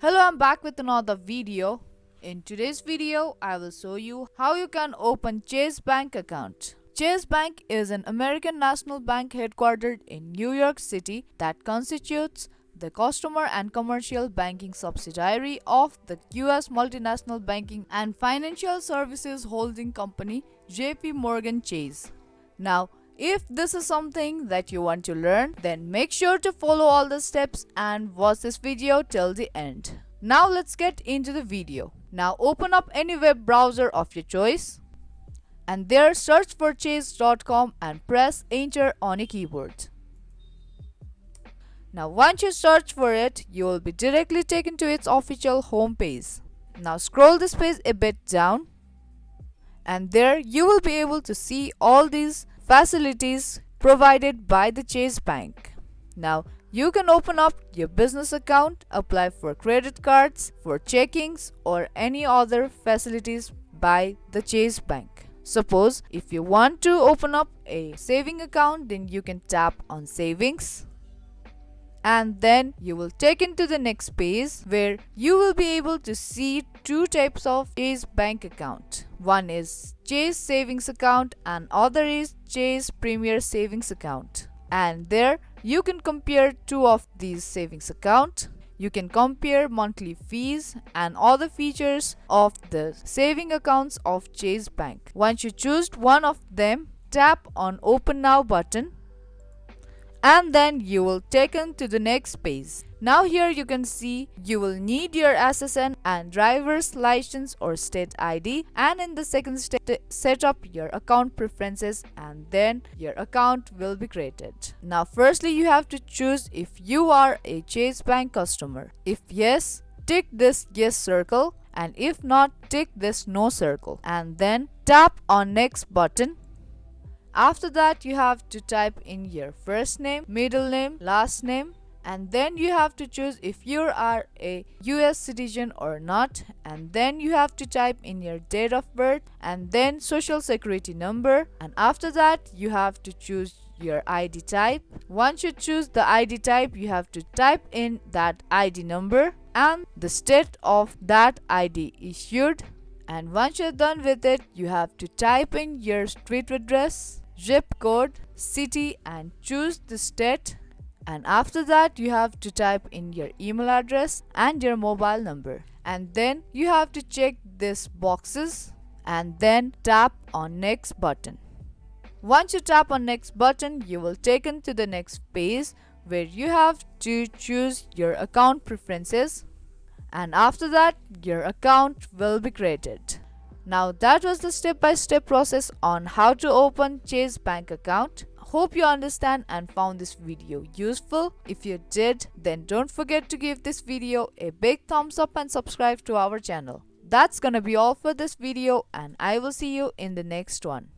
Hello, I'm back with another video. In today's video, I will show you how you can open Chase Bank account. Chase Bank is an American national bank headquartered in New York City that constitutes the customer and commercial banking subsidiary of the US multinational banking and financial services holding company JP Morgan Chase. Now, if this is something that you want to learn, then make sure to follow all the steps and watch this video till the end. Now let's get into the video. Now open up any web browser of your choice and there search for chase.com and press enter on a keyboard. Now once you search for it, you will be directly taken to its official home page. Now scroll this page a bit down and there you will be able to see all these facilities provided by the Chase Bank. Now, you can open up your business account, apply for credit cards, for checkings, or any other facilities by the Chase Bank. Suppose if you want to open up a saving account, then you can tap on savings. And then you will take into the next page where you will be able to see two types of Chase bank account. One is Chase savings account and other is Chase Premier savings account. And there you can compare two of these savings account. You can compare monthly fees and other features of the saving accounts of Chase Bank. Once you choose one of them, tap on Open Now button and then you will taken to the next page. Now here you can see you will need your SSN and driver's license or state ID, and in the second step set up your account preferences and then your account will be created. Now firstly you have to choose if you are a Chase Bank customer. If yes, tick this yes circle, and if not, tick this no circle and then tap on next button. After that you have to type in your first name, middle name, last name, and then you have to choose if you are a US citizen or not, and then you have to type in your date of birth and then social security number, and after that you have to choose your ID type. Once you choose the ID type, you have to type in that ID number and the state of that ID issued, and once you're done with it, you have to type in your street address, zip code, city, and choose the state, and after that you have to type in your email address and your mobile number, and then you have to check these boxes and then tap on next button. Once you tap on next button, you will taken to the next page where you have to choose your account preferences, and after that your account will be created. Now that was the step-by-step process on how to open Chase Bank account. Hope you understand and found this video useful. If you did, then don't forget to give this video a big thumbs up and subscribe to our channel. That's gonna be all for this video and I will see you in the next one.